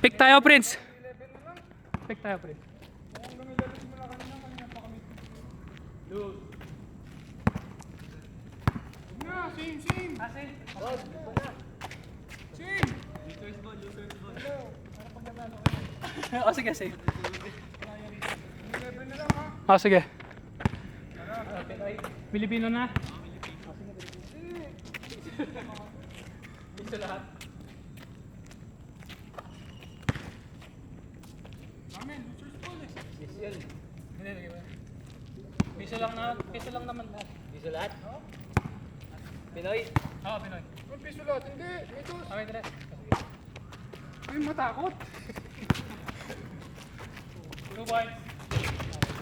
Pick tayo, Prince. Pick tayo, Prince. Same. Same. Oh, sige, same. Oh, sige. Pilipino na. Ito lahat. Piso lang naman lahat. Piso lahat? Pinoy? Oo, Pinoy. Ang piso lahat, hindi. Ito. Okay, tara. Ay, matakot. 2 points.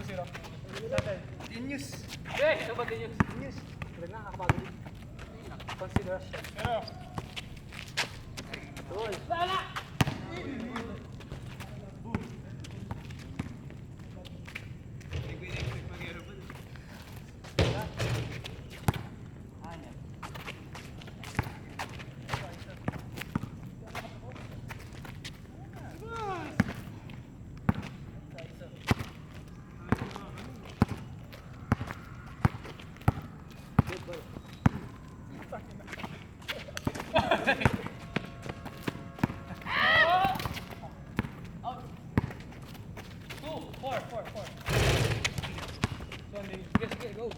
2-0. Genius. Eh, ito ba din yun? Genius. Wala na, kakapagod din. Consideration. Ano? Tol. Sala! Sige, go.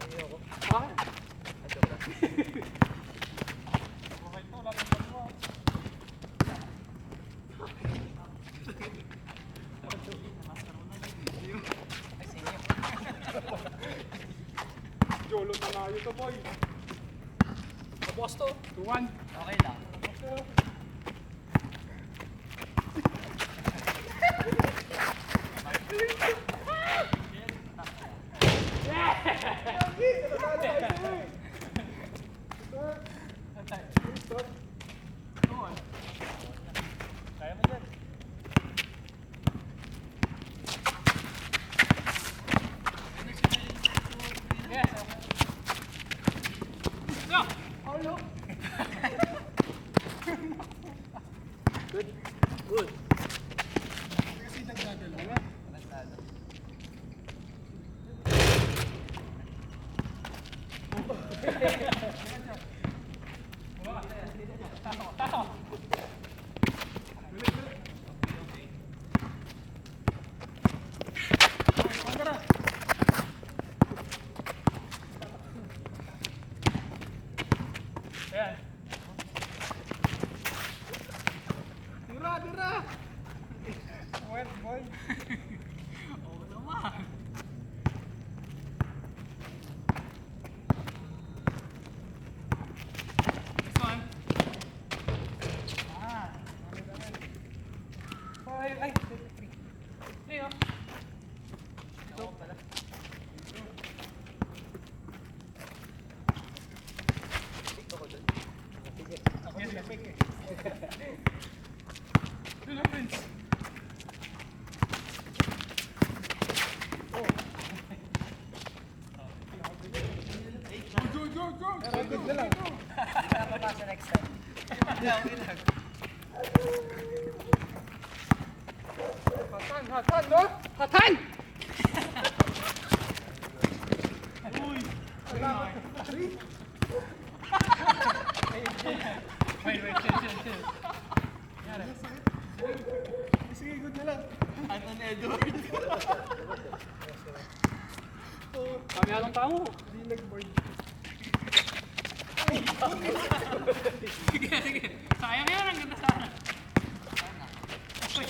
Ayoko. Ah? Jolo na nga ito, boy. Tapos to. 2-1. Okay lang. Kaya mo dyan. Yes. Go! Good. Kasi nagdadala. Bastado. Tato. Ayan. Tira! Wet, boy. Oo naman. This one. Ah. Ay. Hey, oh. Ito pala. Ito ko dun. Sige. Yes, lamig eh. Yun na, Prince. Go! Good na lang. Hindi na papasa next time. Okay lang. Hatan, no? Hatan! Wait, chill. Sige, good na lang. Anton Edward. Kami alang tao. Hindi nag-board. Sige. Sayang yan, ang ganda sana. Uy.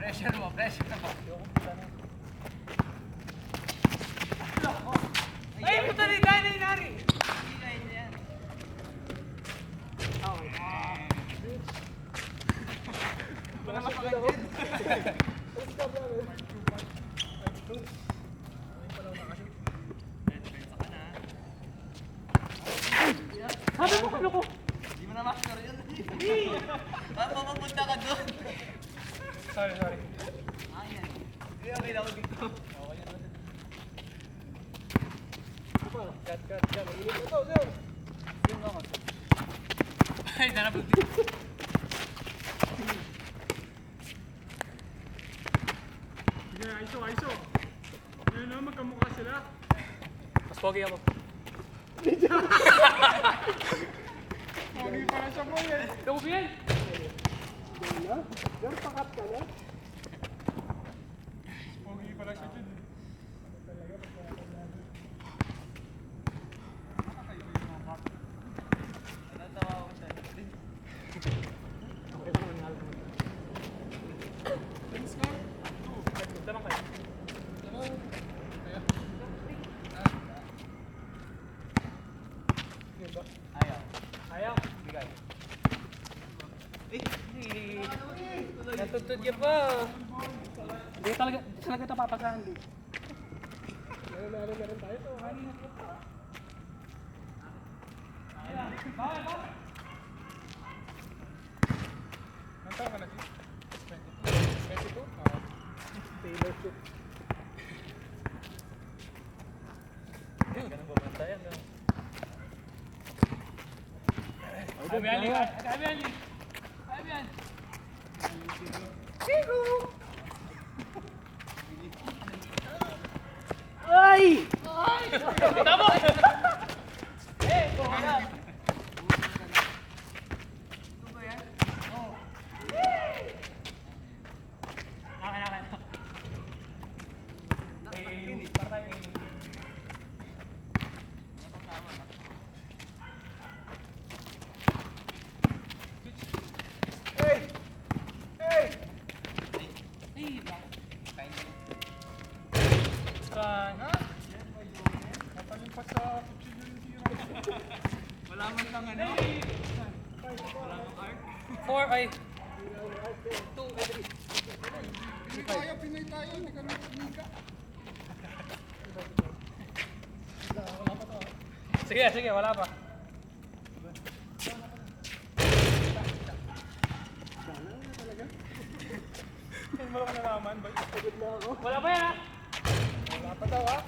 Pressure mo. Ay, puta rin, dahil na inari. Hindi na yun yan. na mapakagin. Sabi mo, ano ko? Hindi mo na master yun. Mapapunta ka doon. Sorry. Ayan. Hindi, okay na ako dito. Cut. Mainit na to, sir. Ay, narapag dito. Sige, ISO. Yan na, magkamukha sila. Mas pogi ako. Pogi pala siya po yan. Ikaw mo yan? Yan, pakat ka na. Pogi pala siya dyan. Natatawa ako siya. Okay lang manalo. Damang kayo. Ayaw. Ayaw. Bigay. Natutod ka pa. Hindi talaga ito papasahan din. Meron tayo to. Ang taon ka na, sis? 22? Oo. Taylor Swift. Ganun bumanta yan. Sabi yan. Ay! Tama! Eh, buhala. Ito ba yan? Oo. Nakain. Hey! Ay, bakit? Kain mo. Natalimpas sa kutsilyo yung tira. Wala man lang ano. Wala mang art. 4 ay 2 ay 3. Pinay tayo, hindi ka nagpapnika. Sige, wala pa. Hindi mo lang nalaman, ba? Pagod na ako. Wala pa yan ha? Wala pa daw, ha?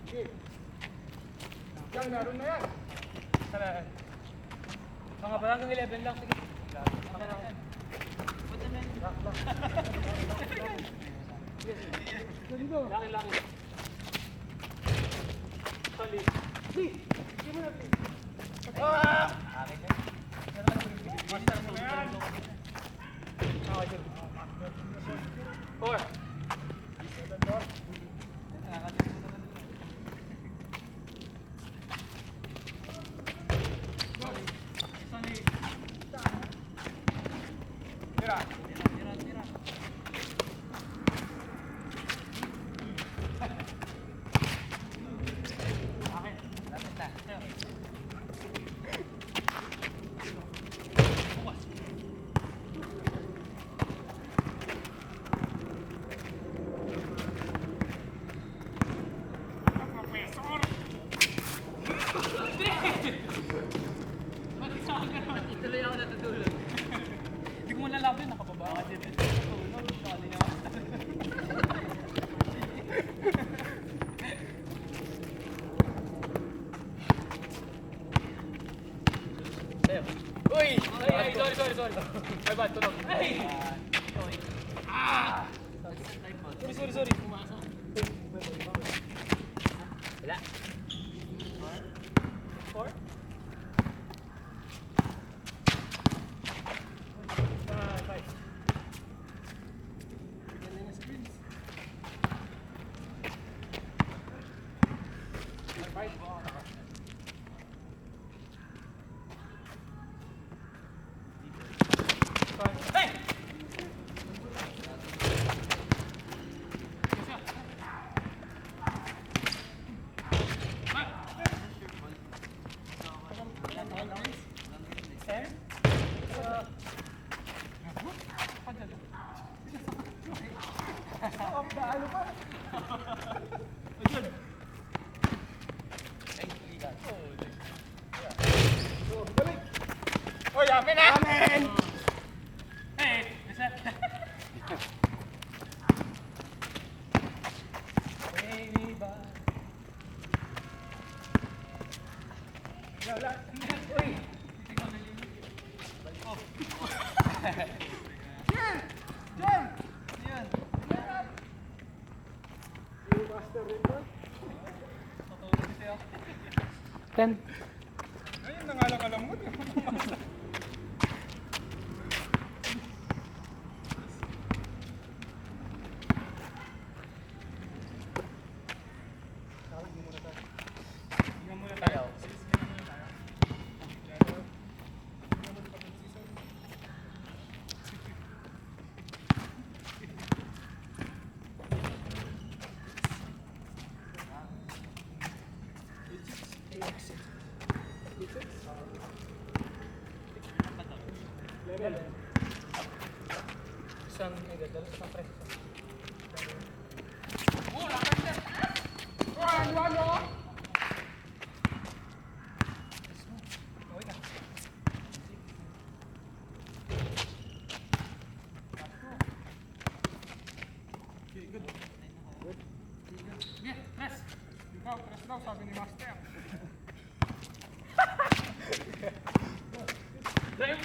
Sige. Yan, naroon na yan. Tara. Mga pa hanggang 11 lang. Sige. Laki. Sorry. Hindi mo na. Akin yan. Master mo na yan. Okay, good. 4. Tira. Tira. Lapit na. Ituloy ako natutulog. Hindi ko malalaban, nakababa ako dito. Natulog, sali na ako. Sa'yo. Uy! Ay, sorry. My bad, tunog. Ay! Sorry. Wala. 4? Hey! Amen na! Amen! Hey, isa. Baby ba? Wala. Uy! Ikaw na limit. Oh. Yan! Yan! Yan. Yung master record. Tutulog siya. 10. Ayun na nga lang alam mo. Tingnan muna tayo. Tingnan muna tayo. Tingnan muna pa ng season. Isang nagdadala sa preso. Yeah, press. Ikaw, press daw, sabi ni Master. Drive.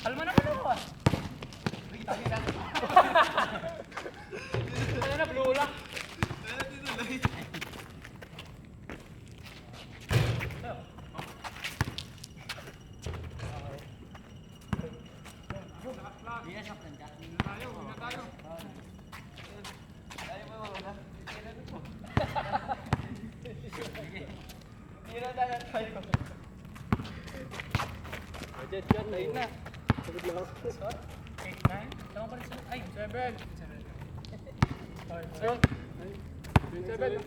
Kalma na pala ko. Ano na, blue lock. Tayo, una tayo. Budget yan, lain na. Sagot lang ako. 8, 9. Tama pa rin sila. Ay, 7. 7. 7.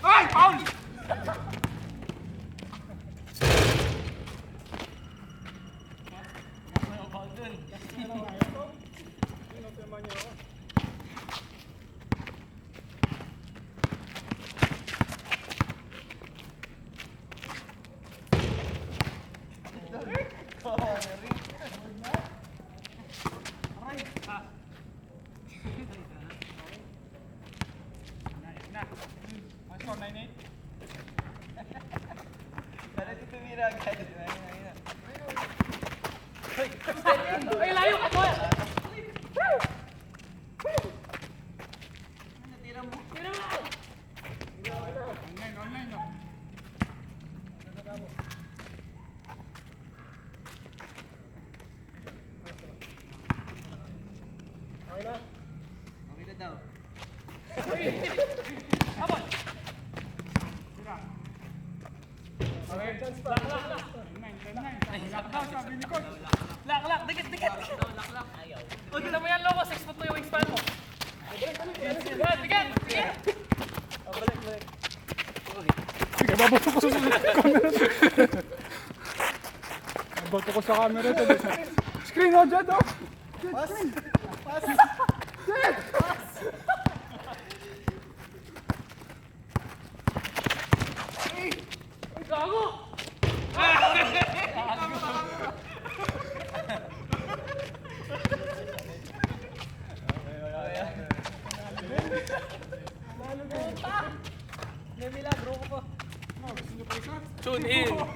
Ay! Paul! may ball dun. Sino naman niyo ako? Na. Ang score, 9-8. Ay, layo ka to. Online, no? Okay na? Abot. Sira. Okay, chance pa. Lock. 9. Lock daw, sabi ni Coach. Lak. Dikit. O, kita mo yan, Loco. 6 foot mo yung wingspan mo. Dikit. Balik. Sige, babato ko sa camera. Babato ko sa camera. Screen on dyan, oh! Pass! Ay, gago.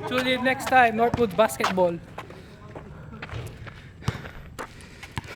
Tune in next time, Northwood Basketball.